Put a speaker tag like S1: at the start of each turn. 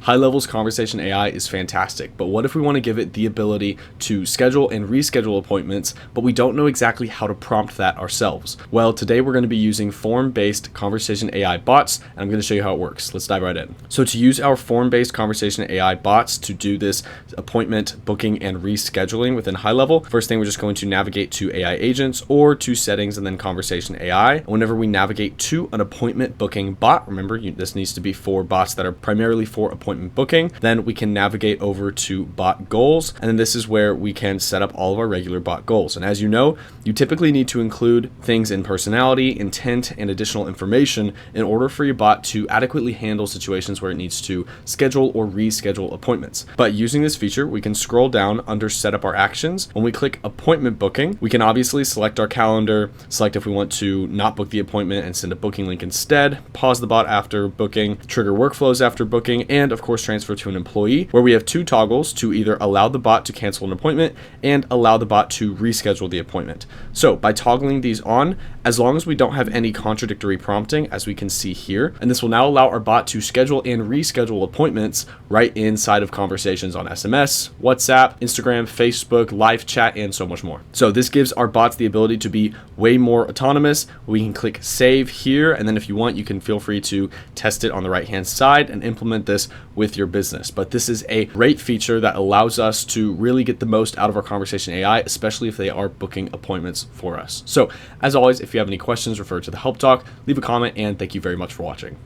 S1: HighLevel's Conversation AI is fantastic, but what if we want to give it the ability to schedule and reschedule appointments, but we don't know exactly how to prompt that ourselves? Well, today we're going to be using form-based Conversation AI bots, and I'm going to show you how it works. Let's dive right in. So to use our form-based Conversation AI bots to do this appointment booking and rescheduling within HighLevel, first thing we're just going to navigate to AI agents or to settings and then Conversation AI. And whenever we navigate to an appointment booking bot, remember this needs to be for bots that are primarily for appointment booking, then we can navigate over to bot goals, and then this is where we can set up all of our regular bot goals. And as you know, you typically need to include things in personality, intent, and additional information in order for your bot to adequately handle situations where it needs to schedule or reschedule appointments. But using this feature, we can scroll down under set up our actions. When we click appointment booking, we can obviously select our calendar, select if we want to not book the appointment and send a booking link instead, pause the bot after booking, trigger workflows after booking, and of course transfer to an employee, where we have two toggles to either allow the bot to cancel an appointment and allow the bot to reschedule the appointment. So by toggling these on, as long as we don't have any contradictory prompting, as we can see here, and this will now allow our bot to schedule and reschedule appointments right inside of conversations on SMS, WhatsApp, Instagram, Facebook, live chat, and so much more. So this gives our bots the ability to be way more autonomous. We can click save here, and then if you want, you can feel free to test it on the right hand side and implement this with your business. But this is a great feature that allows us to really get the most out of our Conversation AI, especially if they are booking appointments for us. So as always, if you have any questions, refer to the help doc, leave a comment, and thank you very much for watching.